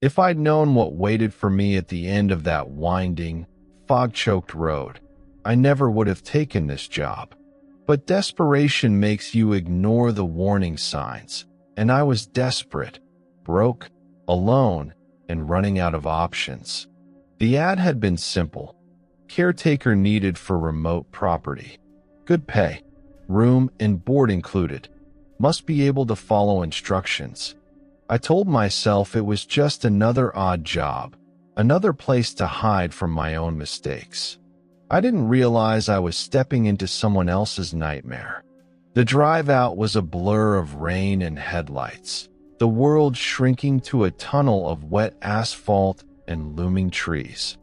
If I'd known what waited for me at the end of that winding, fog-choked road, I never would have taken this job. But desperation makes you ignore the warning signs, and I was desperate, broke, alone, and running out of options. The ad had been simple. Caretaker needed for remote property. Good pay, room and board included. Must be able to follow instructions. I told myself it was just another odd job, another place to hide from my own mistakes. I didn't realize I was stepping into someone else's nightmare. The drive out was a blur of rain and headlights, the world shrinking to a tunnel of wet asphalt and looming trees.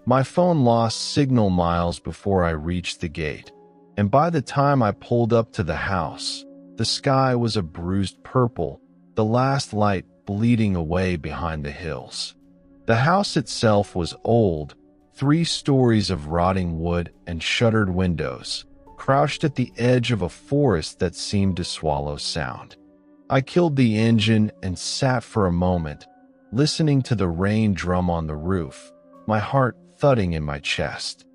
My phone lost signal miles before I reached the gate, and by the time I pulled up to the house, the sky was a bruised purple, the last light bleeding away behind the hills. The house itself was old, 3 stories of rotting wood and shuttered windows, crouched at the edge of a forest that seemed to swallow sound. I killed the engine and sat for a moment, listening to the rain drum on the roof, my heart thudding in my chest.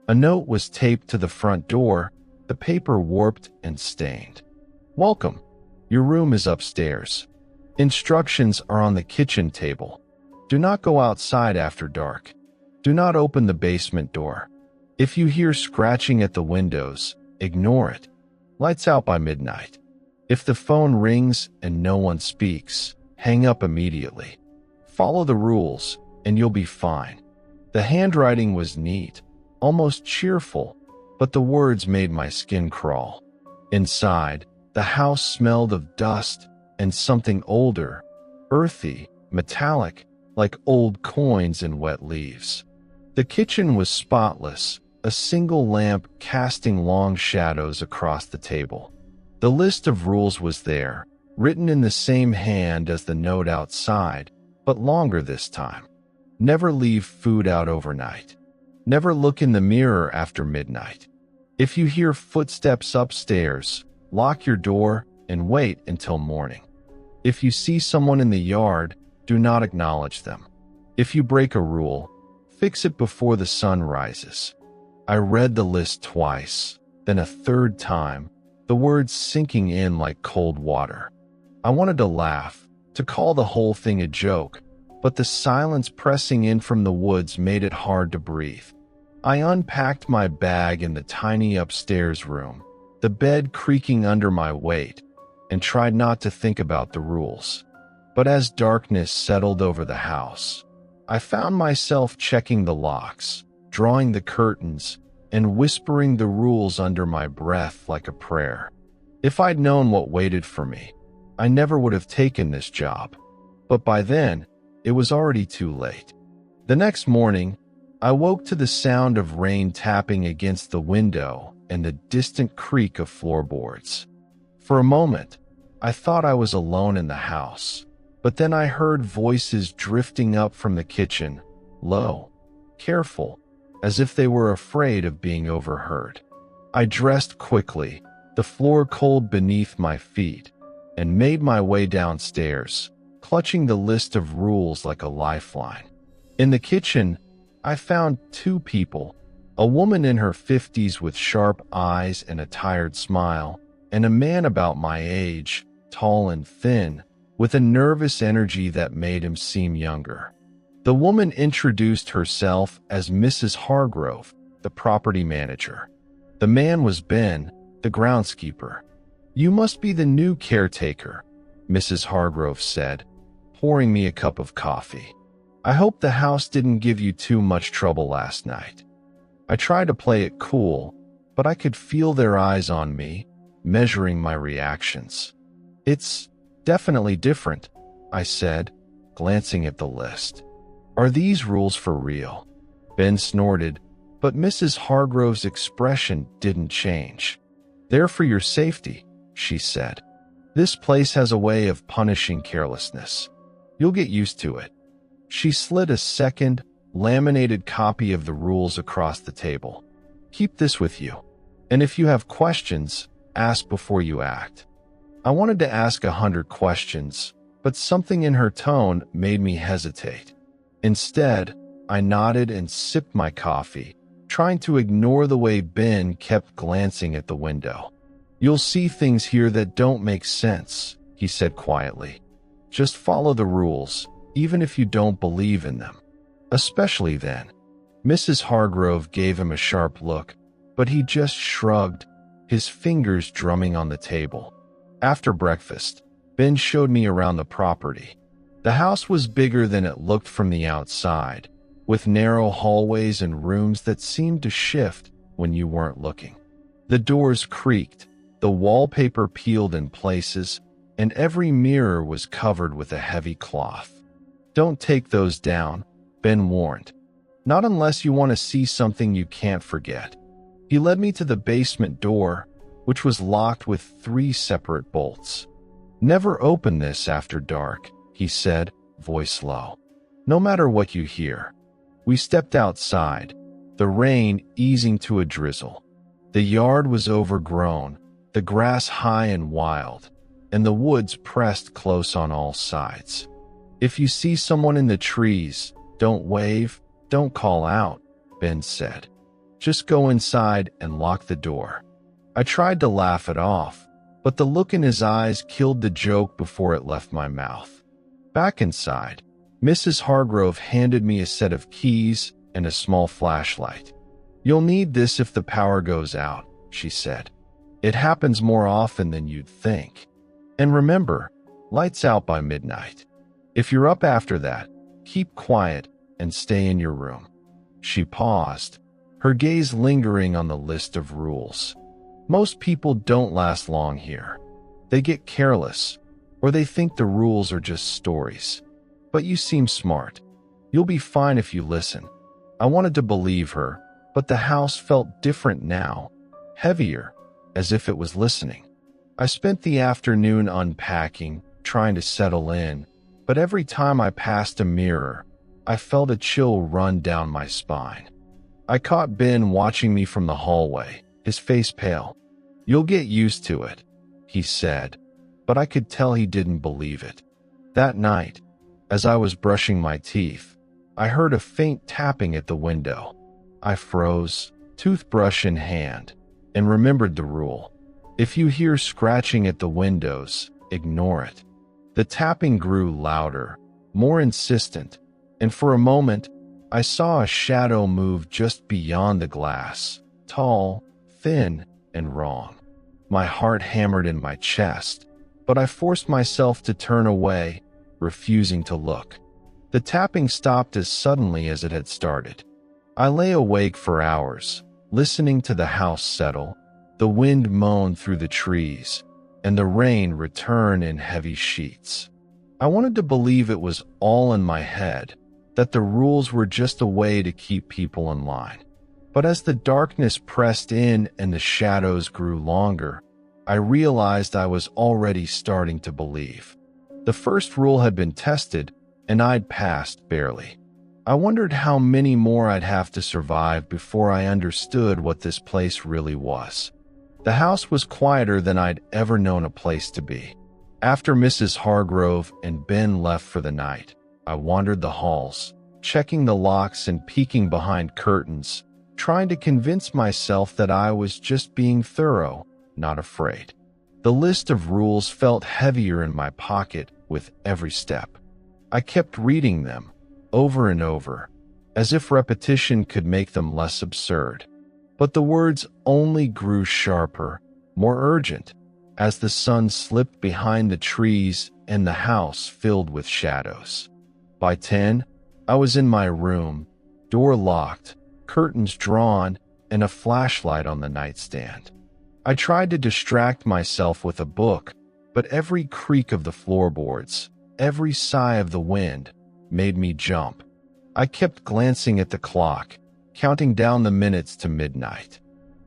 A note was taped to the front door, the paper warped and stained. "Welcome. Your room is upstairs. Instructions are on the kitchen table. Do not go outside after dark. Do not open the basement door. If you hear scratching at the windows, ignore it. Lights out by midnight. If the phone rings and no one speaks, hang up immediately. Follow the rules, and you'll be fine." The handwriting was neat, almost cheerful, but the words made my skin crawl. Inside, the house smelled of dust and something older, earthy, metallic, like old coins and wet leaves. The kitchen was spotless, a single lamp casting long shadows across the table. The list of rules was there, written in the same hand as the note outside, but longer this time. Never leave food out overnight. Never look in the mirror after midnight. If you hear footsteps upstairs, lock your door and wait until morning. If you see someone in the yard, do not acknowledge them. If you break a rule, fix it before the sun rises. I read the list twice, then a third time, the words sinking in like cold water. I wanted to laugh, to call the whole thing a joke, but the silence pressing in from the woods made it hard to breathe. I unpacked my bag in the tiny upstairs room, the bed creaking under my weight, and tried not to think about the rules. But as darkness settled over the house, I found myself checking the locks, drawing the curtains, and whispering the rules under my breath like a prayer. If I'd known what waited for me, I never would have taken this job. But by then, it was already too late. The next morning, I woke to the sound of rain tapping against the window and the distant creak of floorboards. For a moment, I thought I was alone in the house, but then I heard voices drifting up from the kitchen, low, careful, as if they were afraid of being overheard. I dressed quickly, the floor cold beneath my feet, and made my way downstairs, clutching the list of rules like a lifeline. In the kitchen, I found 2 people, a woman in her 50s with sharp eyes and a tired smile, and a man about my age, tall and thin, with a nervous energy that made him seem younger. The woman introduced herself as Mrs. Hargrove, the property manager. The man was Ben, the groundskeeper. "You must be the new caretaker," Mrs. Hargrove said, pouring me a cup of coffee. "I hope the house didn't give you too much trouble last night." I tried to play it cool, but I could feel their eyes on me, measuring my reactions. "It's definitely different," I said, glancing at the list. "Are these rules for real?" Ben snorted, but Mrs. Hargrove's expression didn't change. "They're for your safety," she said. "This place has a way of punishing carelessness. You'll get used to it." She slid a second, laminated copy of the rules across the table. "Keep this with you. And if you have questions, ask before you act." I wanted to ask 100 questions, but something in her tone made me hesitate. Instead, I nodded and sipped my coffee, trying to ignore the way Ben kept glancing at the window. "You'll see things here that don't make sense," he said quietly. "Just follow the rules, even if you don't believe in them. Especially then." Mrs. Hargrove gave him a sharp look, but he just shrugged, his fingers drumming on the table. After breakfast, Ben showed me around the property. The house was bigger than it looked from the outside, with narrow hallways and rooms that seemed to shift when you weren't looking. The doors creaked, the wallpaper peeled in places, and every mirror was covered with a heavy cloth. "Don't take those down," Ben warned. "Not unless you want to see something you can't forget." He led me to the basement door, which was locked with 3 separate bolts. "Never open this after dark," he said, voice low. "No matter what you hear." We stepped outside, the rain easing to a drizzle. The yard was overgrown, the grass high and wild, and the woods pressed close on all sides. "If you see someone in the trees, don't wave, don't call out," Ben said. "Just go inside and lock the door." I tried to laugh it off, but the look in his eyes killed the joke before it left my mouth. Back inside, Mrs. Hargrove handed me a set of keys and a small flashlight. "You'll need this if the power goes out," she said. "It happens more often than you'd think. And remember, lights out by midnight. If you're up after that, keep quiet and stay in your room." She paused, her gaze lingering on the list of rules. "Most people don't last long here. They get careless, or they think the rules are just stories. But you seem smart. You'll be fine if you listen." I wanted to believe her, but the house felt different now, heavier, as if it was listening. I spent the afternoon unpacking, trying to settle in, but every time I passed a mirror, I felt a chill run down my spine. I caught Ben watching me from the hallway, his face pale. "You'll get used to it," he said, but I could tell he didn't believe it. That night, as I was brushing my teeth, I heard a faint tapping at the window. I froze, toothbrush in hand, and remembered the rule. If you hear scratching at the windows, ignore it. The tapping grew louder, more insistent, and for a moment, I saw a shadow move just beyond the glass, tall, thin, and wrong. My heart hammered in my chest, but I forced myself to turn away, refusing to look. The tapping stopped as suddenly as it had started. I lay awake for hours, listening to the house settle, the wind moan through the trees, and the rain return in heavy sheets. I wanted to believe it was all in my head, that the rules were just a way to keep people in line. But as the darkness pressed in and the shadows grew longer, I realized I was already starting to believe. The first rule had been tested, and I'd passed barely. I wondered how many more I'd have to survive before I understood what this place really was. The house was quieter than I'd ever known a place to be. After Mrs. Hargrove and Ben left for the night, I wandered the halls, checking the locks and peeking behind curtains, trying to convince myself that I was just being thorough, not afraid. The list of rules felt heavier in my pocket with every step. I kept reading them, over and over, as if repetition could make them less absurd. But the words only grew sharper, more urgent, as the sun slipped behind the trees and the house filled with shadows. By 10, I was in my room, door locked, curtains drawn, and a flashlight on the nightstand. I tried to distract myself with a book, but every creak of the floorboards, every sigh of the wind, made me jump. I kept glancing at the clock, counting down the minutes to midnight.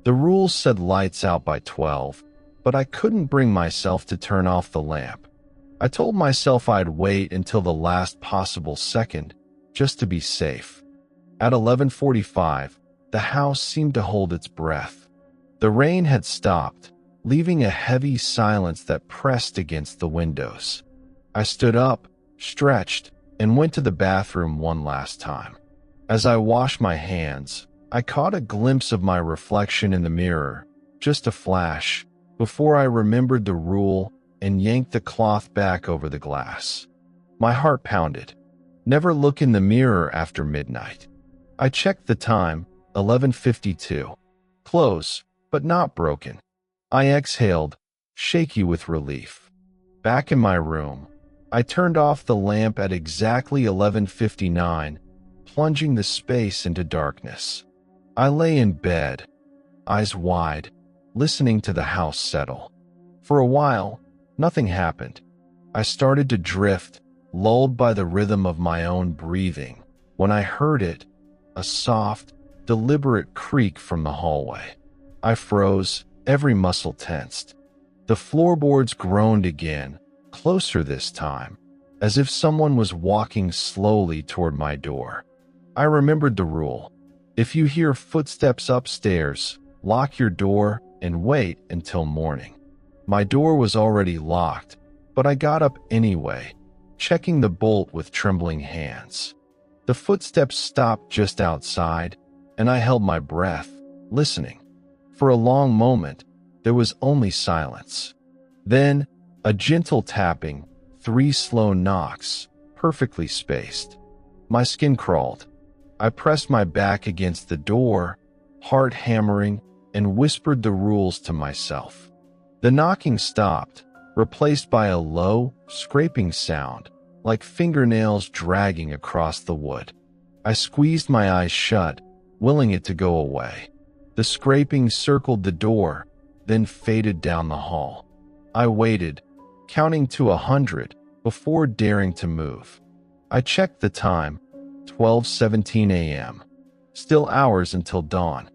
The rules said lights out by 12, but I couldn't bring myself to turn off the lamp. I told myself I'd wait until the last possible second, just to be safe. At 11:45, the house seemed to hold its breath. The rain had stopped, leaving a heavy silence that pressed against the windows. I stood up, stretched, and went to the bathroom one last time. As I washed my hands, I caught a glimpse of my reflection in the mirror, just a flash, before I remembered the rule and yanked the cloth back over the glass. My heart pounded. Never look in the mirror after midnight. I checked the time, 11:52. Close, but not broken. I exhaled, shaky with relief. Back in my room, I turned off the lamp at exactly 11:59, plunging the space into darkness. I lay in bed, eyes wide, listening to the house settle. For a while, nothing happened. I started to drift, lulled by the rhythm of my own breathing, when I heard it, a soft, deliberate creak from the hallway. I froze, every muscle tensed. The floorboards groaned again, closer this time, as if someone was walking slowly toward my door. I remembered the rule. If you hear footsteps upstairs, lock your door and wait until morning. My door was already locked, but I got up anyway, checking the bolt with trembling hands. The footsteps stopped just outside, and I held my breath, listening. For a long moment, there was only silence. Then, a gentle tapping, 3 slow knocks, perfectly spaced. My skin crawled. I pressed my back against the door, heart hammering, and whispered the rules to myself. The knocking stopped, replaced by a low, scraping sound, like fingernails dragging across the wood. I squeezed my eyes shut, willing it to go away. The scraping circled the door, then faded down the hall. I waited, counting to 100, before daring to move. I checked the time, 12:17 a.m. Still hours until dawn.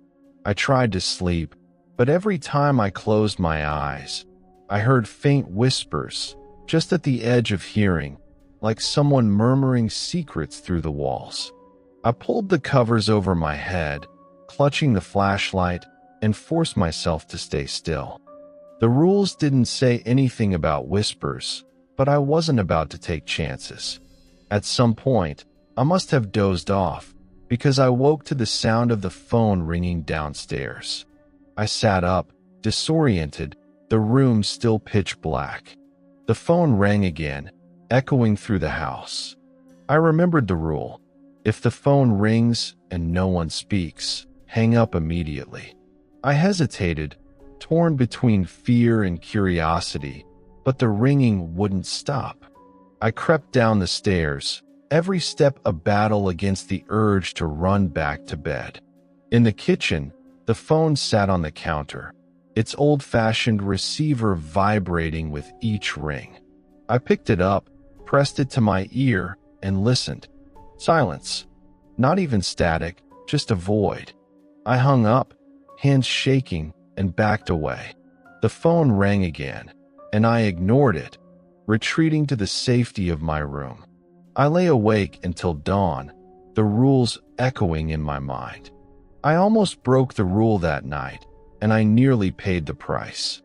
I tried to sleep, but every time I closed my eyes, I heard faint whispers, just at the edge of hearing, like someone murmuring secrets through the walls. I pulled the covers over my head, clutching the flashlight, and forced myself to stay still. The rules didn't say anything about whispers, but I wasn't about to take chances. At some point, I must have dozed off, because I woke to the sound of the phone ringing downstairs. I sat up, disoriented, the room still pitch black. The phone rang again, echoing through the house. I remembered the rule. If the phone rings and no one speaks, hang up immediately. I hesitated, torn between fear and curiosity, but the ringing wouldn't stop. I crept down the stairs, every step a battle against the urge to run back to bed. In the kitchen, the phone sat on the counter, its old-fashioned receiver vibrating with each ring. I picked it up, pressed it to my ear, and listened. Silence. Not even static, just a void. I hung up, hands shaking, and backed away. The phone rang again, and I ignored it, retreating to the safety of my room. I lay awake until dawn, the rules echoing in my mind. I almost broke the rule that night, and I nearly paid the price.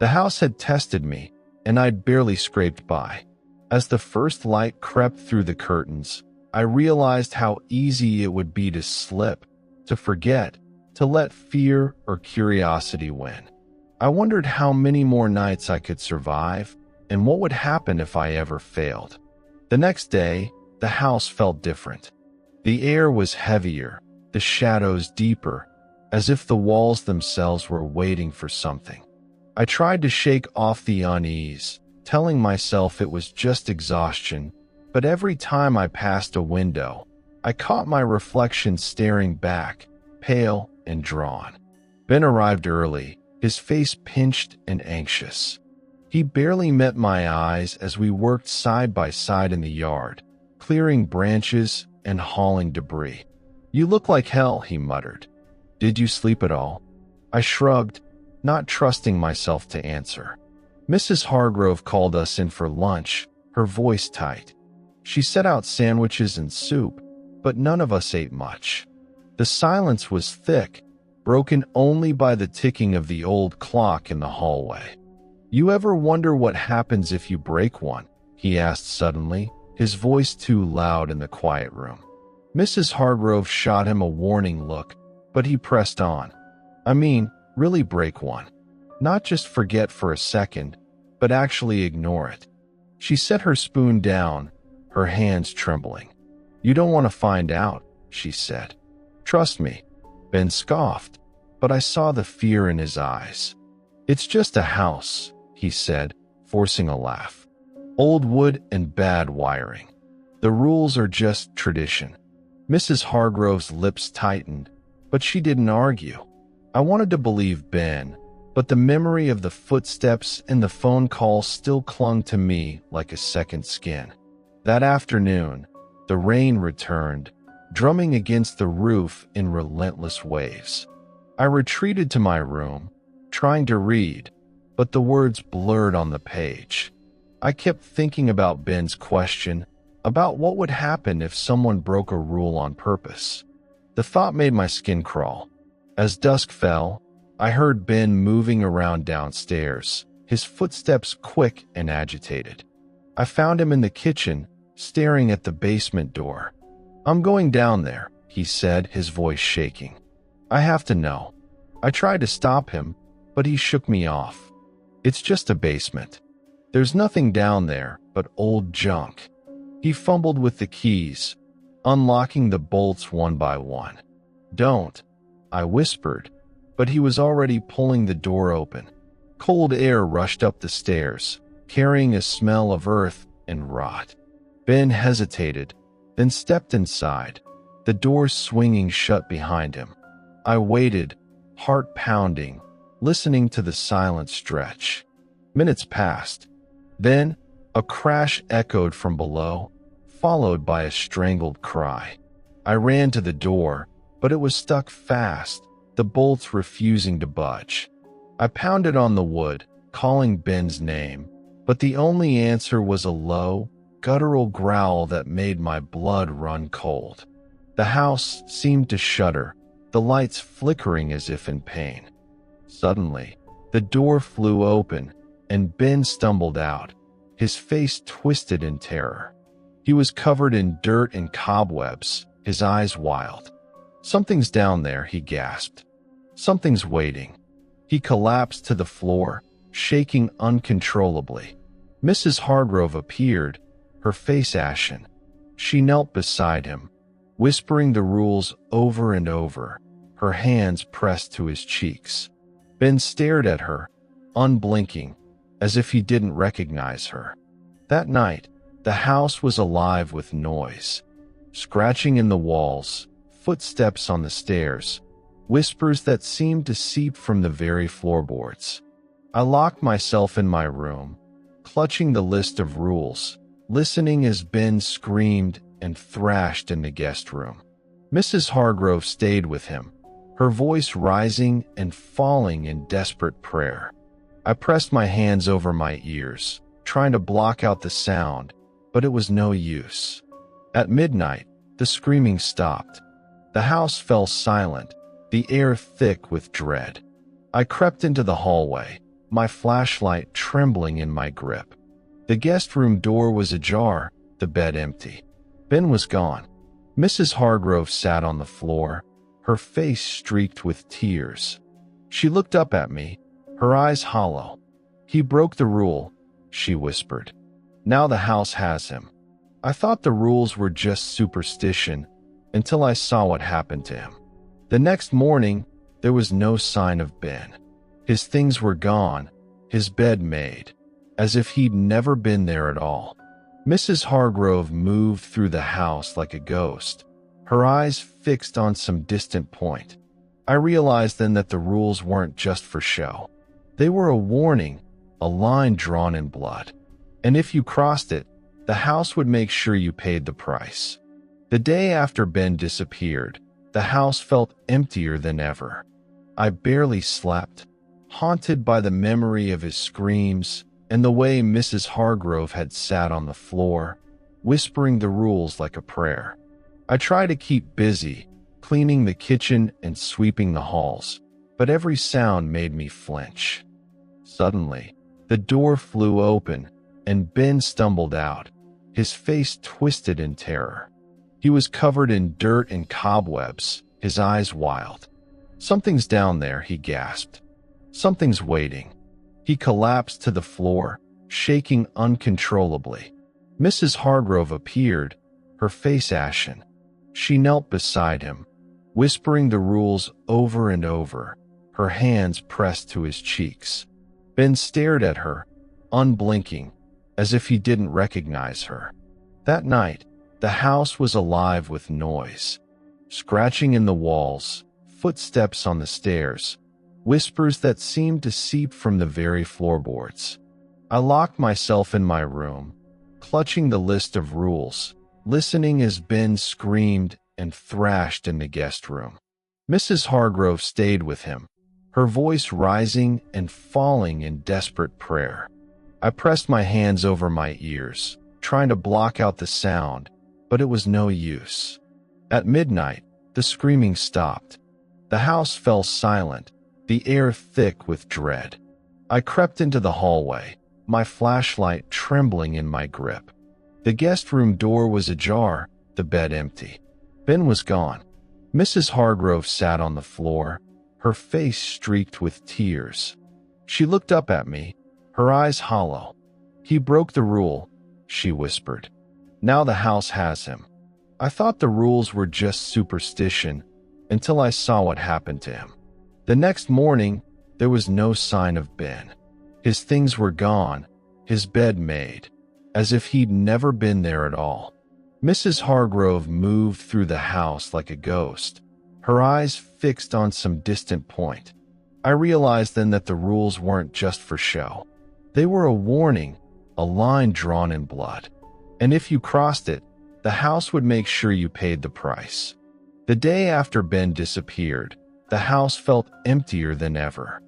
The house had tested me, and I'd barely scraped by. As the first light crept through the curtains, I realized how easy it would be to slip, to forget, to let fear or curiosity win. I wondered how many more nights I could survive, and what would happen if I ever failed. The next day, the house felt different. The air was heavier, the shadows deeper, as if the walls themselves were waiting for something. I tried to shake off the unease, telling myself it was just exhaustion, but every time I passed a window, I caught my reflection staring back, pale and drawn. Ben arrived early, his face pinched and anxious. He barely met my eyes as we worked side by side in the yard, clearing branches and hauling debris. "You look like hell," he muttered. "Did you sleep at all?" I shrugged, not trusting myself to answer. Mrs. Hargrove called us in for lunch, her voice tight. She set out sandwiches and soup, but none of us ate much. The silence was thick, broken only by the ticking of the old clock in the hallway. "You ever wonder what happens if you break one?" he asked suddenly, his voice too loud in the quiet room. Mrs. Hargrove shot him a warning look, but he pressed on. I mean, really break one. Not just forget for a second, but actually ignore it. She set her spoon down, her hands trembling. You don't want to find out, she said. Trust me. Ben scoffed, but I saw the fear in his eyes. It's just a house, he said, forcing a laugh. Old wood and bad wiring. The rules are just tradition. Mrs. Hargrove's lips tightened, but she didn't argue. I wanted to believe Ben, but the memory of the footsteps and the phone call still clung to me like a second skin. That afternoon, the rain returned, drumming against the roof in relentless waves. I retreated to my room, trying to read, but the words blurred on the page. I kept thinking about Ben's question, about what would happen if someone broke a rule on purpose. The thought made my skin crawl. As dusk fell, I heard Ben moving around downstairs, his footsteps quick and agitated. I found him in the kitchen, staring at the basement door. I'm going down there, he said, his voice shaking. I have to know. I tried to stop him, but he shook me off. It's just a basement. There's nothing down there but old junk. He fumbled with the keys, unlocking the bolts one by one. Don't, I whispered, but he was already pulling the door open. Cold air rushed up the stairs, carrying a smell of earth and rot. Ben hesitated, then stepped inside, the door swinging shut behind him. I waited, heart pounding, listening to the silent stretch. Minutes passed. Then, a crash echoed from below, followed by a strangled cry. I ran to the door, but it was stuck fast, the bolts refusing to budge. I pounded on the wood, calling Ben's name, but the only answer was a low, guttural growl that made my blood run cold. The house seemed to shudder, the lights flickering as if in pain. Suddenly, the door flew open, and Ben stumbled out, his face twisted in terror. He was covered in dirt and cobwebs, his eyes wild. Something's down there, he gasped. Something's waiting. He collapsed to the floor, shaking uncontrollably. Mrs. Hargrove appeared, her face ashen. She knelt beside him, whispering the rules over and over, her hands pressed to his cheeks. Ben stared at her, unblinking, as if he didn't recognize her. That night, the house was alive with noise. Scratching in the walls, footsteps on the stairs, whispers that seemed to seep from the very floorboards. I locked myself in my room, clutching the list of rules, listening as Ben screamed and thrashed in the guest room. Mrs. Hargrove stayed with him, her voice rising and falling in desperate prayer. I pressed my hands over my ears, trying to block out the sound, but it was no use. At midnight, the screaming stopped. The house fell silent, the air thick with dread. I crept into the hallway, my flashlight trembling in my grip. The guest room door was ajar, the bed empty. Ben was gone. Mrs. Hargrove sat on the floor, her face streaked with tears. She looked up at me, her eyes hollow. He broke the rule, she whispered. Now the house has him. I thought the rules were just superstition until I saw what happened to him. The next morning, there was no sign of Ben. His things were gone, his bed made, as if he'd never been there at all. Mrs. Hargrove moved through the house like a ghost, her eyes fixed on some distant point. I realized then that the rules weren't just for show. They were a warning, a line drawn in blood. And if you crossed it, the house would make sure you paid the price. The day after Ben disappeared, the house felt emptier than ever. I barely slept, haunted by the memory of his screams and the way Mrs. Hargrove had sat on the floor, whispering the rules like a prayer. I tried to keep busy, cleaning the kitchen and sweeping the halls, but every sound made me flinch. Suddenly, the door flew open, and Ben stumbled out, his face twisted in terror. He was covered in dirt and cobwebs, his eyes wild. "Something's down there," he gasped. "Something's waiting." He collapsed to the floor, shaking uncontrollably. Mrs. Hargrove appeared, her face ashen. She knelt beside him, whispering the rules over and over, her hands pressed to his cheeks. Ben stared at her, unblinking, as if he didn't recognize her. That night, the house was alive with noise. Scratching in the walls, footsteps on the stairs, whispers that seemed to seep from the very floorboards. I locked myself in my room, clutching the list of rules, listening as Ben screamed and thrashed in the guest room. Mrs. Hargrove stayed with him, her voice rising and falling in desperate prayer. I pressed my hands over my ears, trying to block out the sound, but it was no use. At midnight, the screaming stopped. The house fell silent, the air thick with dread. I crept into the hallway, my flashlight trembling in my grip. The guest room door was ajar, the bed empty. Ben was gone. Mrs. Hargrove sat on the floor, her face streaked with tears. She looked up at me, her eyes hollow. "He broke the rule," she whispered. "Now the house has him." I thought the rules were just superstition until I saw what happened to him. The next morning, there was no sign of Ben. His things were gone, his bed made, as if he'd never been there at all. Mrs. Hargrove moved through the house like a ghost, her eyes fixed on some distant point. I realized then that the rules weren't just for show. They were a warning, a line drawn in blood. And if you crossed it, the house would make sure you paid the price. The day after Ben disappeared, the house felt emptier than ever.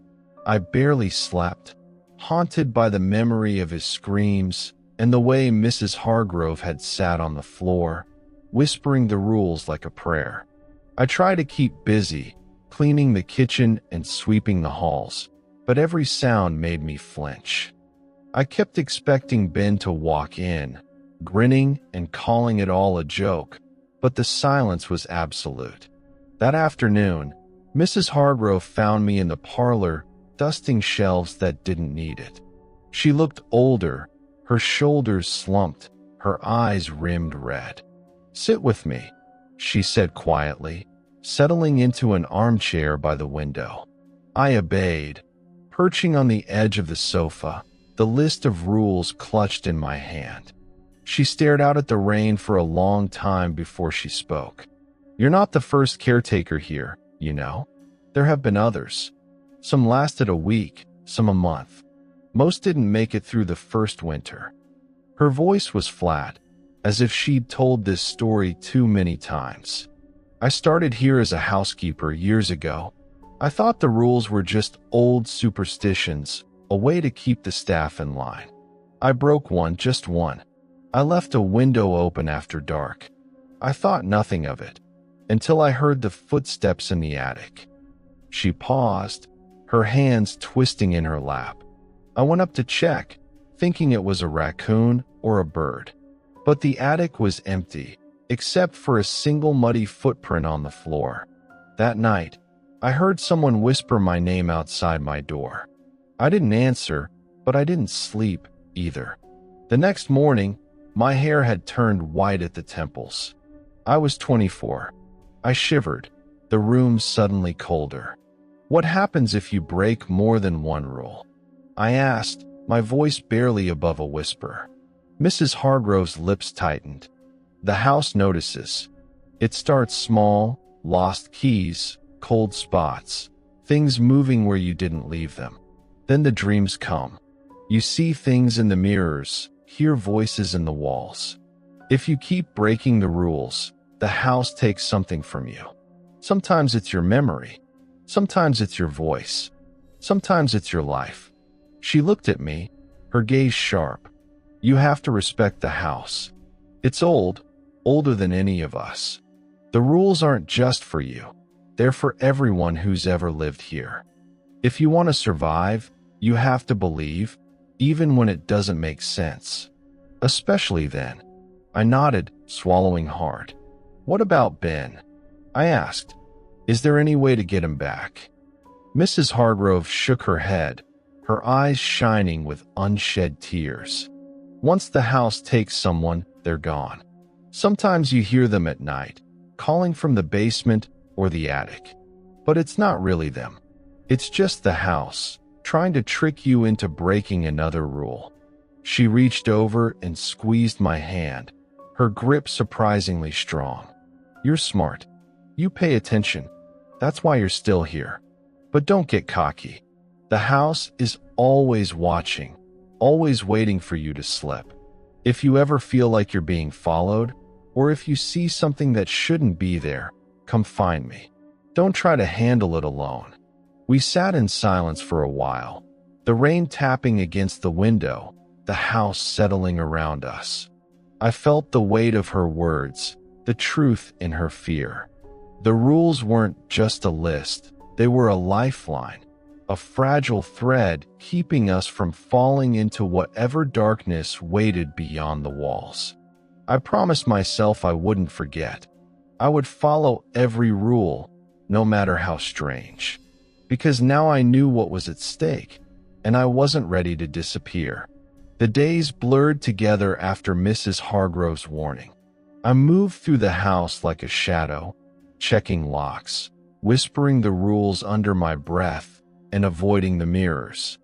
I barely slept, haunted by the memory of his screams and the way Mrs. Hargrove had sat on the floor, whispering the rules like a prayer. I tried to keep busy, cleaning the kitchen and sweeping the halls, but every sound made me flinch. I kept expecting Ben to walk in, grinning and calling it all a joke, but the silence was absolute. That afternoon, Mrs. Hargrove found me in the parlor, dusting shelves that didn't need it. She looked older, her shoulders slumped, her eyes rimmed red. "Sit with me," she said quietly, settling into an armchair by the window. I obeyed, perching on the edge of the sofa, the list of rules clutched in my hand. She stared out at the rain for a long time before she spoke. "You're not the first caretaker here, you know. There have been others. Some lasted a week, some a month. Most didn't make it through the first winter." Her voice was flat, as if she'd told this story too many times. "I started here as a housekeeper years ago. I thought the rules were just old superstitions, a way to keep the staff in line. I broke one, just one. I left a window open after dark. I thought nothing of it, until I heard the footsteps in the attic." She paused, her hands twisting in her lap. "I went up to check, thinking it was a raccoon or a bird. But the attic was empty, except for a single muddy footprint on the floor. That night, I heard someone whisper my name outside my door. I didn't answer, but I didn't sleep either. The next morning, my hair had turned white at the temples. I was 24. I shivered, the room suddenly colder. "What happens if you break more than one rule?" I asked, my voice barely above a whisper. Mrs. Hargrove's lips tightened. "The house notices. It starts small, lost keys, cold spots, things moving where you didn't leave them. Then the dreams come. You see things in the mirrors, hear voices in the walls. If you keep breaking the rules, the house takes something from you. Sometimes it's your memory. Sometimes it's your voice. Sometimes it's your life." She looked at me, her gaze sharp. "You have to respect the house. It's old, older than any of us. The rules aren't just for you. They're for everyone who's ever lived here. If you want to survive, you have to believe, even when it doesn't make sense. Especially then. I nodded, swallowing hard. What about Ben? I asked. Is there any way to get him back? Mrs. Hargrove shook her head, her eyes shining with unshed tears. Once the house takes someone, they're gone. Sometimes you hear them at night, calling from the basement or the attic. But it's not really them. It's just the house, trying to trick you into breaking another rule. She reached over and squeezed my hand, her grip surprisingly strong. You're smart. You pay attention. That's why you're still here. But don't get cocky. The house is always watching, always waiting for you to slip. If you ever feel like you're being followed, or if you see something that shouldn't be there, come find me. Don't try to handle it alone. We sat in silence for a while, the rain tapping against the window, the house settling around us. I felt the weight of her words, the truth in her fear. The rules weren't just a list, they were a lifeline, a fragile thread keeping us from falling into whatever darkness waited beyond the walls. I promised myself I wouldn't forget. I would follow every rule, no matter how strange. Because now I knew what was at stake, and I wasn't ready to disappear. The days blurred together after Mrs. Hargrove's warning. I moved through the house like a shadow, checking locks, whispering the rules under my breath, and avoiding the mirrors.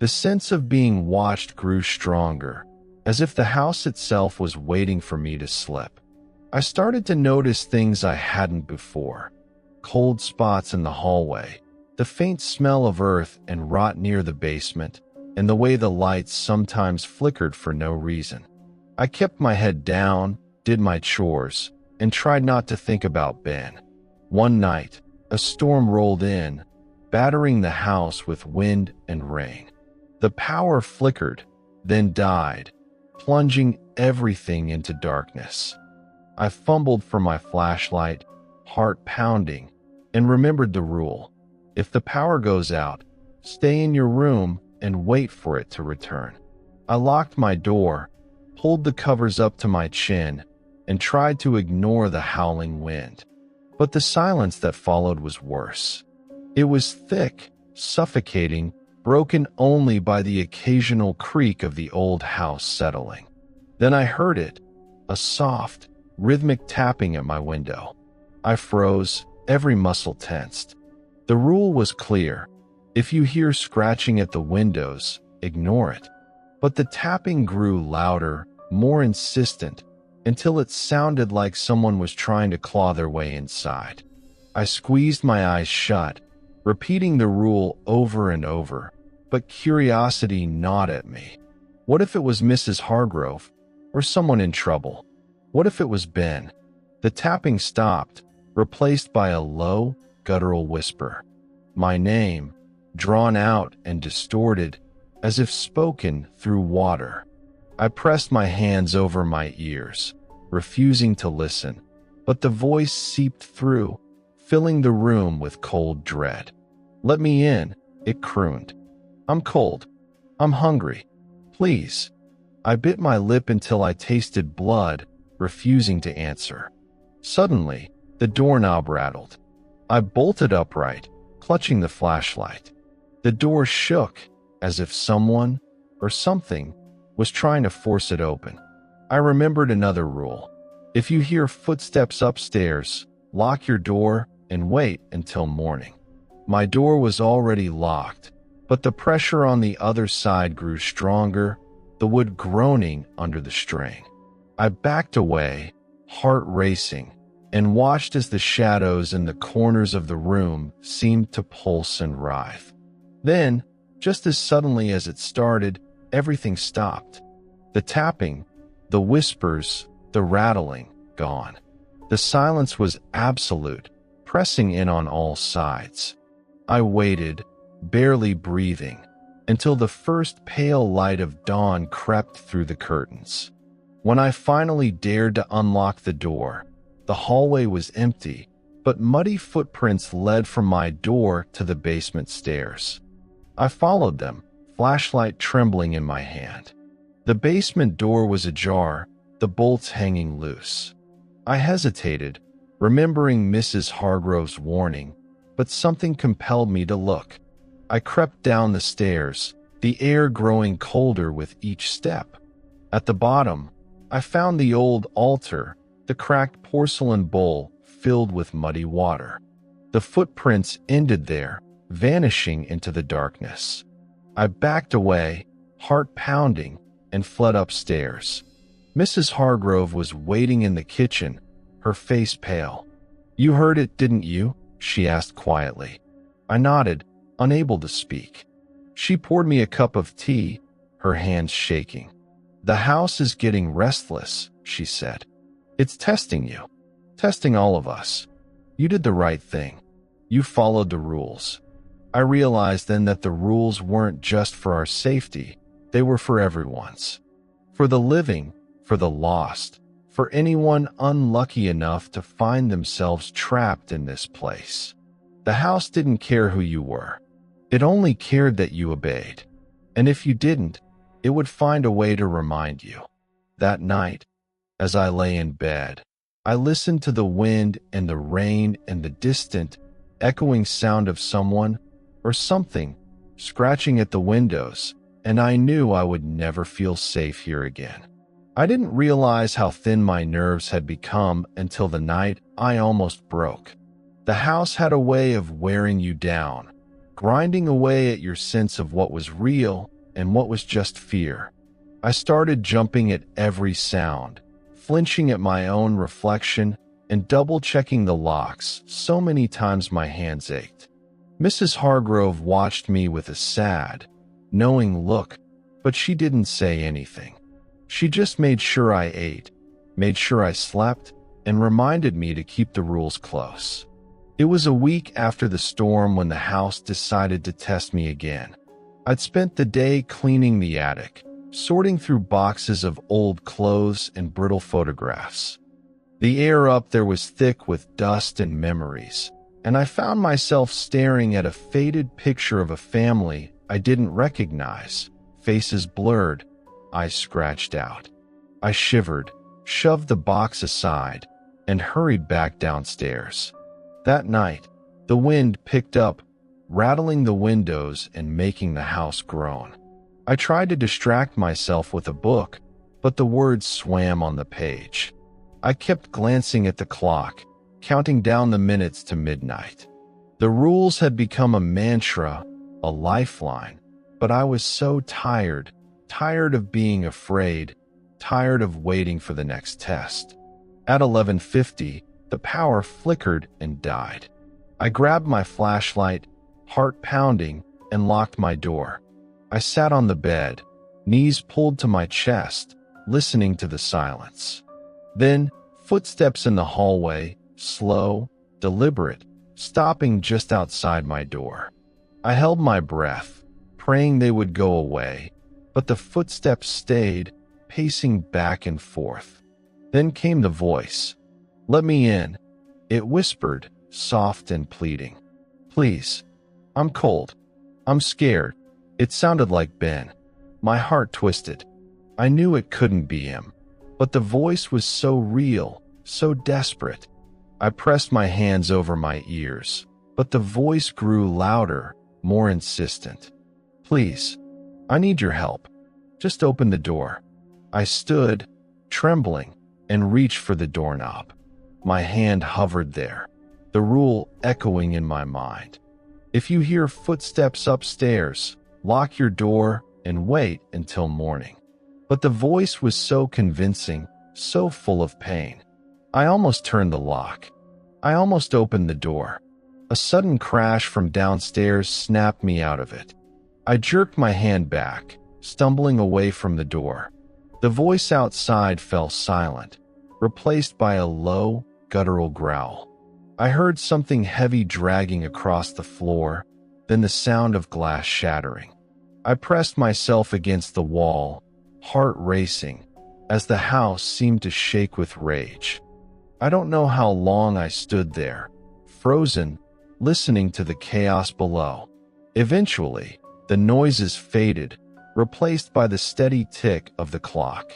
The sense of being watched grew stronger, as if the house itself was waiting for me to slip. I started to notice things I hadn't before. Cold spots in the hallway, the faint smell of earth and rot near the basement, and the way the lights sometimes flickered for no reason. I kept my head down, did my chores, and tried not to think about Ben. One night, a storm rolled in, battering the house with wind and rain. The power flickered, then died, plunging everything into darkness. I fumbled for my flashlight, heart pounding, and remembered the rule. If the power goes out, stay in your room and wait for it to return. I locked my door, pulled the covers up to my chin, and tried to ignore the howling wind. But the silence that followed was worse. It was thick, suffocating, broken only by the occasional creak of the old house settling. Then I heard it, a soft, rhythmic tapping at my window. I froze, every muscle tensed. The rule was clear. If you hear scratching at the windows, ignore it. But the tapping grew louder, more insistent, until it sounded like someone was trying to claw their way inside. I squeezed my eyes shut, repeating the rule over and over, but curiosity gnawed at me. What if it was Mrs. Hargrove, or someone in trouble? What if it was Ben? The tapping stopped, replaced by a low, guttural whisper. My name, drawn out and distorted, as if spoken through water. I pressed my hands over my ears, refusing to listen, but the voice seeped through, filling the room with cold dread. Let me in, it crooned. I'm cold. I'm hungry. Please. I bit my lip until I tasted blood, refusing to answer. Suddenly, the doorknob rattled. I bolted upright, clutching the flashlight. The door shook, as if someone, or something, was trying to force it open. I remembered another rule. If you hear footsteps upstairs, lock your door and wait until morning. My door was already locked, but the pressure on the other side grew stronger, the wood groaning under the strain. I backed away, heart racing, and watched as the shadows in the corners of the room seemed to pulse and writhe. Then, just as suddenly as it started, everything stopped. The tapping, the whispers, the rattling, gone. The silence was absolute, pressing in on all sides. I waited, barely breathing, until the first pale light of dawn crept through the curtains. When I finally dared to unlock the door, the hallway was empty, but muddy footprints led from my door to the basement stairs. I followed them, flashlight trembling in my hand. The basement door was ajar, the bolts hanging loose. I hesitated, remembering Mrs. Hargrove's warning, but something compelled me to look. I crept down the stairs, the air growing colder with each step. At the bottom, I found the old altar, the cracked porcelain bowl filled with muddy water. The footprints ended there, vanishing into the darkness. I backed away, heart pounding, and fled upstairs. Mrs. Hargrove was waiting in the kitchen, her face pale. "You heard it, didn't you?" she asked quietly. I nodded, unable to speak. She poured me a cup of tea, her hands shaking. "The house is getting restless," she said. "It's testing you, testing all of us. You did the right thing. You followed the rules." I realized then that the rules weren't just for our safety, they were for everyone's. For the living, for the lost, for anyone unlucky enough to find themselves trapped in this place. The house didn't care who you were. It only cared that you obeyed. And if you didn't, it would find a way to remind you. That night, as I lay in bed, I listened to the wind and the rain and the distant, echoing sound of someone or something scratching at the windows, and I knew I would never feel safe here again. I didn't realize how thin my nerves had become until the night I almost broke. The house had a way of wearing you down, grinding away at your sense of what was real and what was just fear. I started jumping at every sound, flinching at my own reflection and double-checking the locks so many times my hands ached. Mrs. Hargrove watched me with a sad, knowing look, but she didn't say anything. She just made sure I ate, made sure I slept, and reminded me to keep the rules close. It was a week after the storm when the house decided to test me again. I'd spent the day cleaning the attic, sorting through boxes of old clothes and brittle photographs. The air up there was thick with dust and memories, and I found myself staring at a faded picture of a family I didn't recognize, faces blurred, eyes scratched out. I shivered, shoved the box aside, and hurried back downstairs. That night, the wind picked up, rattling the windows and making the house groan. I tried to distract myself with a book, but the words swam on the page. I kept glancing at the clock, counting down the minutes to midnight. The rules had become a mantra, a lifeline, but I was so tired of being afraid, tired of waiting for the next test. At 11:50, the power flickered and died. I grabbed my flashlight, heart pounding, and locked my door. I sat on the bed, knees pulled to my chest, listening to the silence. Then, footsteps in the hallway, slow, deliberate, stopping just outside my door. I held my breath, praying they would go away, but the footsteps stayed, pacing back and forth. Then came the voice. "Let me in," it whispered, soft and pleading. "Please. I'm cold. I'm scared." It sounded like Ben. My heart twisted. I knew it couldn't be him, but the voice was so real, so desperate. I pressed my hands over my ears, but the voice grew louder, more insistent. "Please, I need your help. Just open the door." I stood, trembling, and reached for the doorknob. My hand hovered there, the rule echoing in my mind. "If you hear footsteps upstairs, lock your door and wait until morning." But the voice was so convincing, so full of pain. I almost turned the lock. I almost opened the door. A sudden crash from downstairs snapped me out of it. I jerked my hand back, stumbling away from the door. The voice outside fell silent, replaced by a low, guttural growl. I heard something heavy dragging across the floor, then the sound of glass shattering. I pressed myself against the wall, heart racing, as the house seemed to shake with rage. I don't know how long I stood there, frozen, listening to the chaos below. Eventually, The noises faded, replaced by the steady tick of the clock.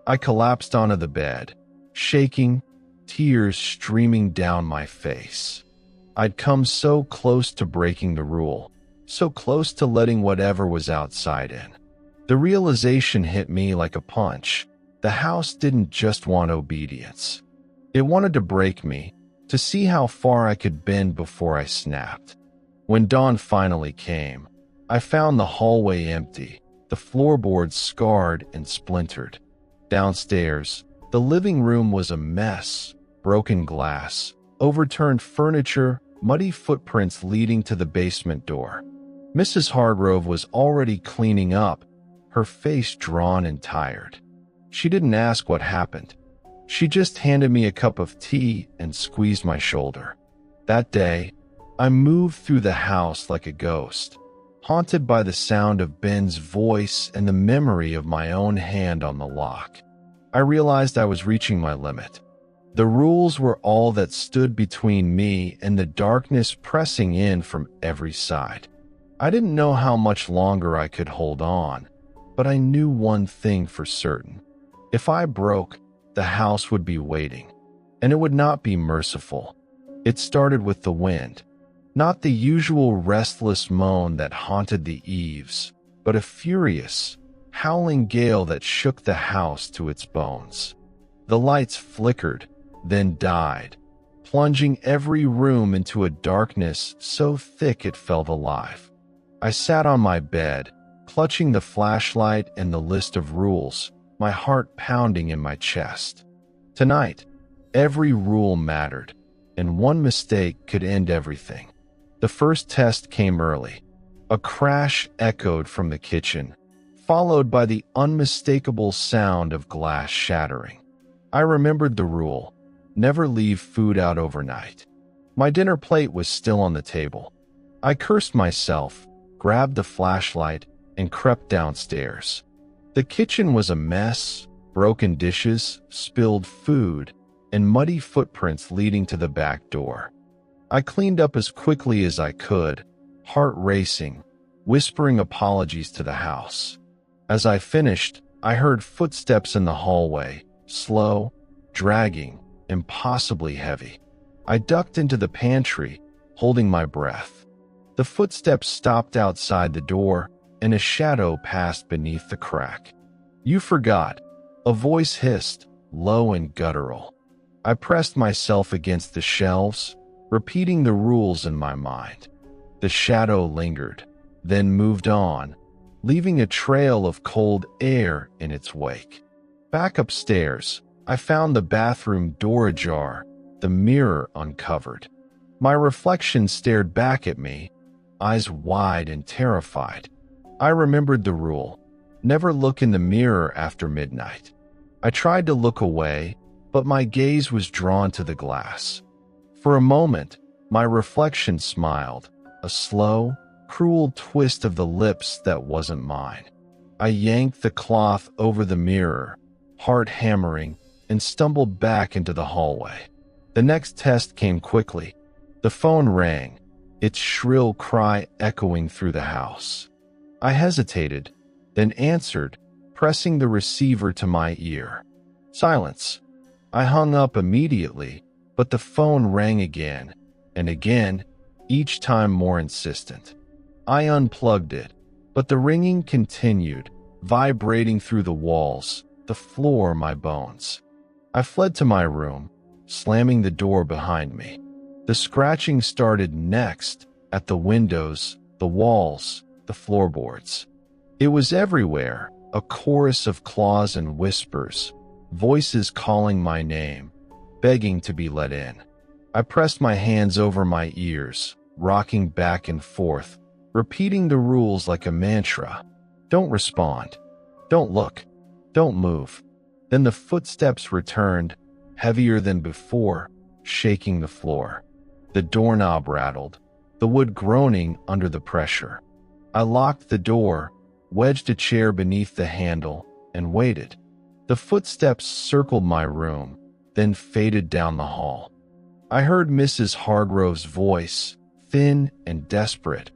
I collapsed onto the bed, shaking, tears streaming down my face. I'd come so close to breaking the rule, so close to letting whatever was outside in. The realization hit me like a punch. The house didn't just want obedience. It wanted to break me, to see how far I could bend before I snapped. When dawn finally came, I found the hallway empty, the floorboards scarred and splintered. Downstairs, the living room was a mess, broken glass, overturned furniture, muddy footprints leading to the basement door. Mrs. Hargrove was already cleaning up, her face drawn and tired. She didn't ask what happened. She just handed me a cup of tea and squeezed my shoulder. That day, I moved through the house like a ghost, haunted by the sound of Ben's voice and the memory of my own hand on the lock. I realized I was reaching my limit. The rules were all that stood between me and the darkness pressing in from every side. I didn't know how much longer I could hold on, but I knew one thing for certain. If I broke, the house would be waiting, and it would not be merciful. It started with the wind, not the usual restless moan that haunted the eaves, but a furious, howling gale that shook the house to its bones. The lights flickered, then died, plunging every room into a darkness so thick it felt alive. I sat on my bed, clutching the flashlight and the list of rules, my heart pounding in my chest. Tonight, every rule mattered, and one mistake could end everything. The first test came early. A crash echoed from the kitchen, followed by the unmistakable sound of glass shattering. I remembered the rule: never leave food out overnight. My dinner plate was still on the table. I cursed myself, grabbed the flashlight, and crept downstairs. The kitchen was a mess, broken dishes, spilled food, and muddy footprints leading to the back door. I cleaned up as quickly as I could, heart racing, whispering apologies to the house. As I finished, I heard footsteps in the hallway, slow, dragging, impossibly heavy. I ducked into the pantry, holding my breath. The footsteps stopped outside the door, and a shadow passed beneath the crack. "You forgot," a voice hissed, low and guttural. I pressed myself against the shelves, repeating the rules in my mind. The shadow lingered, then moved on, leaving a trail of cold air in its wake. Back upstairs, I found the bathroom door ajar, the mirror uncovered. My reflection stared back at me, eyes wide and terrified. I remembered the rule: never look in the mirror after midnight. I tried to look away, but my gaze was drawn to the glass. For a moment, my reflection smiled, a slow, cruel twist of the lips that wasn't mine. I yanked the cloth over the mirror, heart hammering, and stumbled back into the hallway. The next test came quickly. The phone rang, its shrill cry echoing through the house. I hesitated, then answered, pressing the receiver to my ear. Silence. I hung up immediately, but the phone rang again, and again, each time more insistent. I unplugged it, but the ringing continued, vibrating through the walls, the floor, my bones. I fled to my room, slamming the door behind me. The scratching started next, at the windows, the walls, the floorboards. It was everywhere, a chorus of claws and whispers, voices calling my name, begging to be let in. I pressed my hands over my ears, rocking back and forth, repeating the rules like a mantra. Don't respond. Don't look. Don't move. Then the footsteps returned, heavier than before, shaking the floor. The doorknob rattled, the wood groaning under the pressure. I locked the door, wedged a chair beneath the handle, and waited. The footsteps circled my room, then faded down the hall. I heard Mrs. Hargrove's voice, thin and desperate.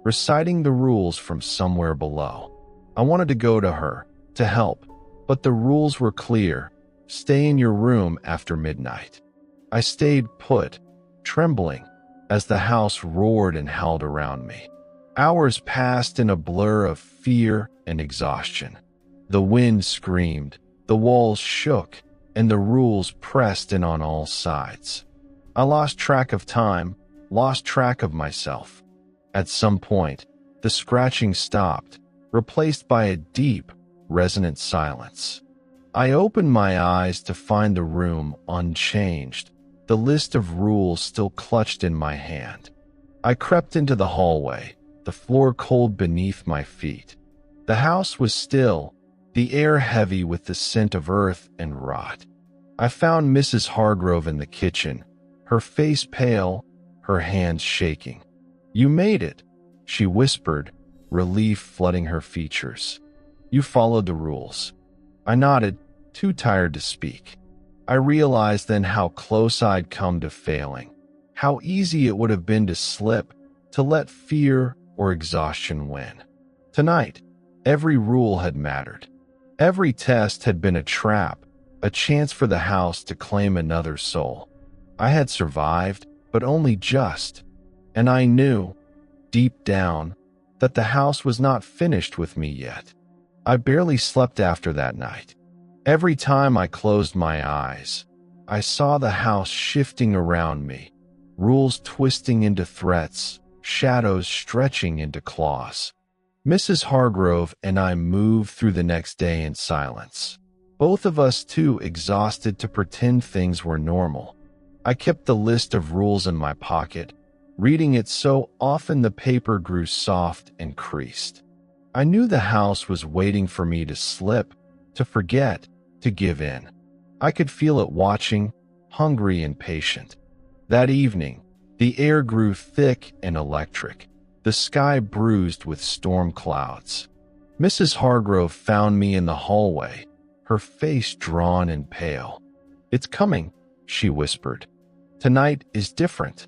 reciting the rules from somewhere below. I wanted to go to her, to help, but the rules were clear. Stay in your room after midnight. I stayed put, trembling, as the house roared and howled around me. Hours passed in a blur of fear and exhaustion. The wind screamed, the walls shook, and the rules pressed in on all sides. I lost track of time, lost track of myself. At some point, the scratching stopped, replaced by a deep, resonant silence. I opened my eyes to find the room unchanged, the list of rules still clutched in my hand. I crept into the hallway, the floor cold beneath my feet. The house was still, the air heavy with the scent of earth and rot. I found Mrs. Hargrove in the kitchen, her face pale, her hands shaking. "You made it," she whispered, relief flooding her features. "You followed the rules." I nodded, too tired to speak. I realized then how close I'd come to failing, how easy it would have been to slip, to let fear or exhaustion win. Tonight, every rule had mattered. Every test had been a trap, a chance for the house to claim another soul. I had survived, but only just, and I knew, deep down, that the house was not finished with me yet. I barely slept after that night. Every time I closed my eyes, I saw the house shifting around me, rules twisting into threats, shadows stretching into claws. Mrs. Hargrove and I moved through the next day in silence, both of us too exhausted to pretend things were normal. I kept the list of rules in my pocket, reading it so often the paper grew soft and creased. I knew the house was waiting for me to slip, to forget, to give in. I could feel it watching, hungry and patient. That evening, the air grew thick and electric, the sky bruised with storm clouds. Mrs. Hargrove found me in the hallway, her face drawn and pale. "It's coming," she whispered. "Tonight is different.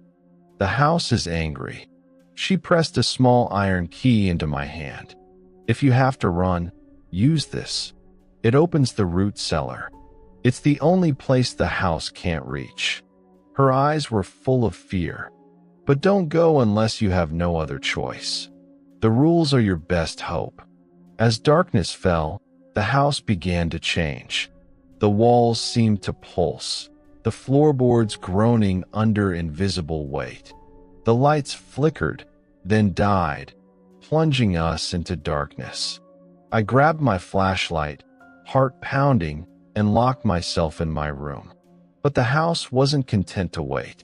The house is angry." She pressed a small iron key into my hand. "If you have to run, use this. It opens the root cellar. It's the only place the house can't reach." Her eyes were full of fear. "But don't go unless you have no other choice. The rules are your best hope." As darkness fell, the house began to change. The walls seemed to pulse, the floorboards groaning under invisible weight. The lights flickered, then died, plunging us into darkness. I grabbed my flashlight, heart pounding, and locked myself in my room. But the house wasn't content to wait.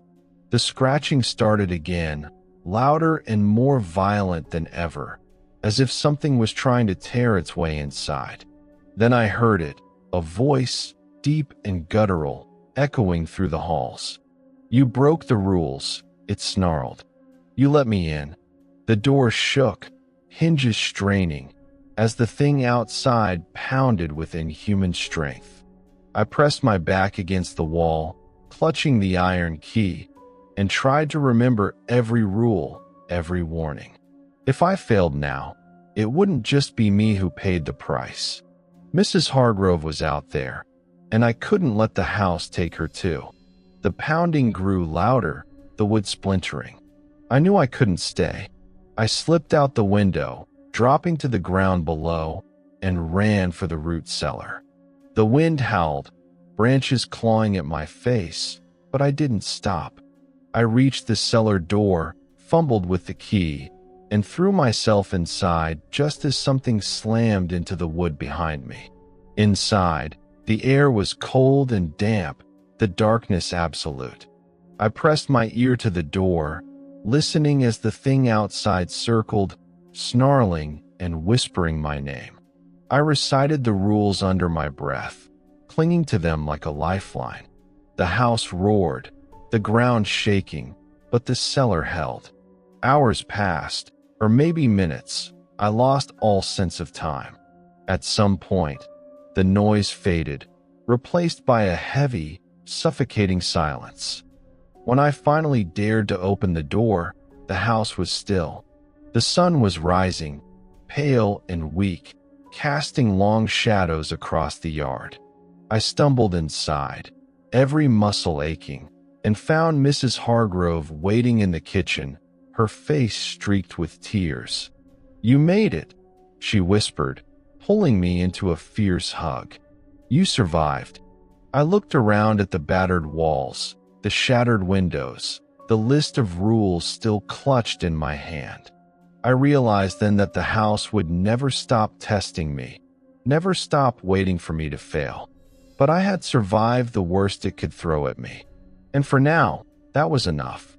The scratching started again, louder and more violent than ever, as if something was trying to tear its way inside. Then I heard it, a voice, deep and guttural, echoing through the halls. "You broke the rules," it snarled. "You let me in." The door shook, hinges straining, as the thing outside pounded with inhuman strength. I pressed my back against the wall, clutching the iron key, and tried to remember every rule, every warning. If I failed now, it wouldn't just be me who paid the price. Mrs. Hargrove was out there, and I couldn't let the house take her too. The pounding grew louder, the wood splintering. I knew I couldn't stay. I slipped out the window, dropping to the ground below, and ran for the root cellar. The wind howled, branches clawing at my face, but I didn't stop. I reached the cellar door, fumbled with the key, and threw myself inside just as something slammed into the wood behind me. Inside, the air was cold and damp, the darkness absolute. I pressed my ear to the door, listening as the thing outside circled, snarling and whispering my name. I recited the rules under my breath, clinging to them like a lifeline. The house roared, the ground shaking, but the cellar held. Hours passed, or maybe minutes. I lost all sense of time. At some point, the noise faded, replaced by a heavy, suffocating silence. When I finally dared to open the door, the house was still. The sun was rising, pale and weak, casting long shadows across the yard. I stumbled inside, every muscle aching, and found Mrs. Hargrove waiting in the kitchen, her face streaked with tears. "You made it," she whispered, pulling me into a fierce hug. "You survived." I looked around at the battered walls, the shattered windows, the list of rules still clutched in my hand. I realized then that the house would never stop testing me, never stop waiting for me to fail. But I had survived the worst it could throw at me. And for now, that was enough.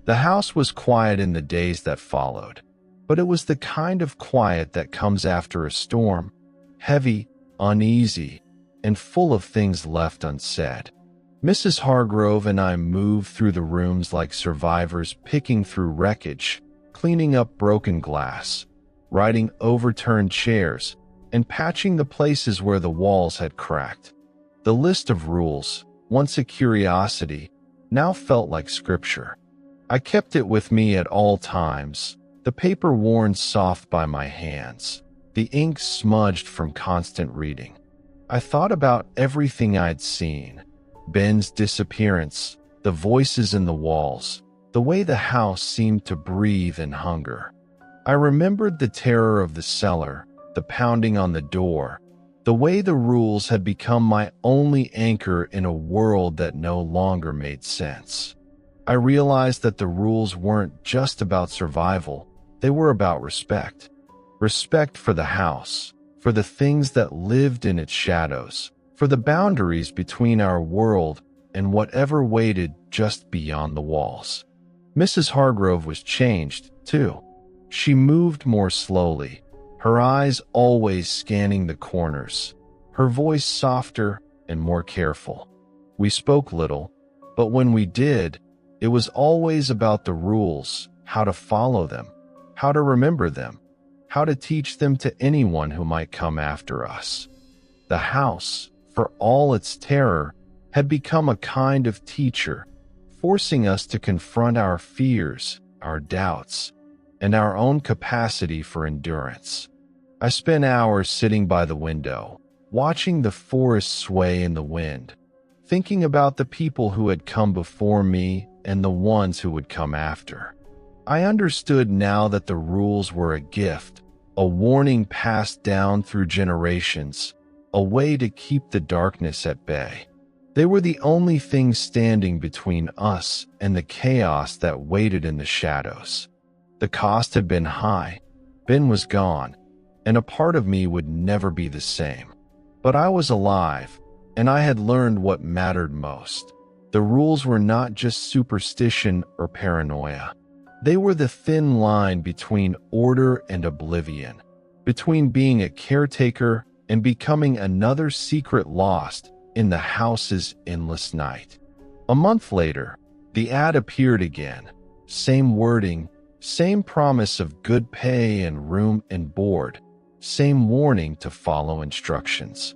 The house was quiet in the days that followed, but it was the kind of quiet that comes after a storm, heavy, uneasy, and full of things left unsaid. Mrs. Hargrove and I moved through the rooms like survivors picking through wreckage, cleaning up broken glass, righting overturned chairs, and patching the places where the walls had cracked. The list of rules, once a curiosity, now felt like scripture. I kept it with me at all times, the paper worn soft by my hands, the ink smudged from constant reading. I thought about everything I'd seen: Ben's disappearance, the voices in the walls, the way the house seemed to breathe in hunger. I remembered the terror of the cellar, the pounding on the door, the way the rules had become my only anchor in a world that no longer made sense. I realized that the rules weren't just about survival, they were about respect. Respect for the house, for the things that lived in its shadows, for the boundaries between our world and whatever waited just beyond the walls. Mrs. Hargrove was changed, too. She moved more slowly, her eyes always scanning the corners, her voice softer and more careful. We spoke little, but when we did, it was always about the rules, how to follow them, how to remember them, how to teach them to anyone who might come after us. The house, for all its terror, had become a kind of teacher, forcing us to confront our fears, our doubts, and our own capacity for endurance. I spent hours sitting by the window, watching the forest sway in the wind, thinking about the people who had come before me and the ones who would come after. I understood now that the rules were a gift, a warning passed down through generations, a way to keep the darkness at bay. They were the only thing standing between us and the chaos that waited in the shadows. The cost had been high. Ben was gone, and a part of me would never be the same. But I was alive, and I had learned what mattered most. The rules were not just superstition or paranoia. They were the thin line between order and oblivion, between being a caretaker and becoming another secret lost in the house's endless night. A month later, the ad appeared again. Same wording, same promise of good pay and room and board, same warning to follow instructions.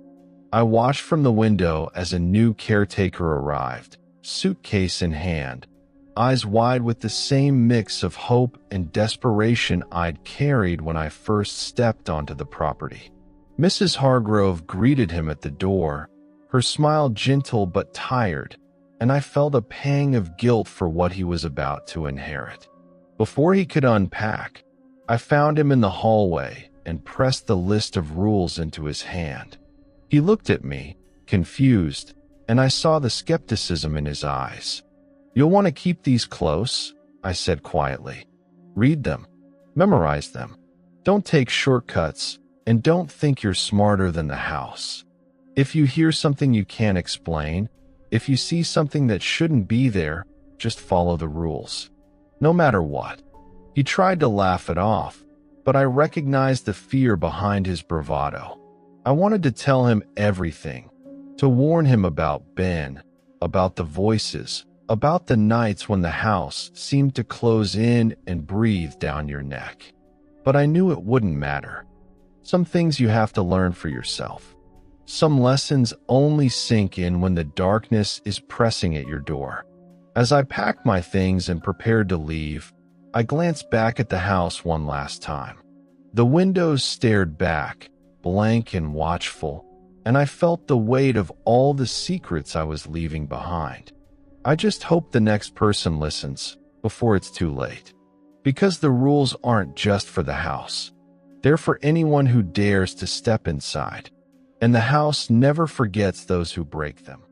I watched from the window as a new caretaker arrived, suitcase in hand, eyes wide with the same mix of hope and desperation I'd carried when I first stepped onto the property. Mrs. Hargrove greeted him at the door, her smile gentle but tired, and I felt a pang of guilt for what he was about to inherit. Before he could unpack, I found him in the hallway and pressed the list of rules into his hand. He looked at me, confused, and I saw the skepticism in his eyes. "You'll want to keep these close," I said quietly. "Read them. Memorize them. Don't take shortcuts, and don't think you're smarter than the house. If you hear something you can't explain, if you see something that shouldn't be there, just follow the rules. No matter what." He tried to laugh it off, but I recognized the fear behind his bravado. I wanted to tell him everything, to warn him about Ben, about the voices, about the nights when the house seemed to close in and breathe down your neck. But I knew it wouldn't matter. Some things you have to learn for yourself. Some lessons only sink in when the darkness is pressing at your door. As I packed my things and prepared to leave, I glanced back at the house one last time. The windows stared back, blank and watchful, and I felt the weight of all the secrets I was leaving behind. I just hope the next person listens before it's too late. Because the rules aren't just for the house. They're for anyone who dares to step inside. And the house never forgets those who break them.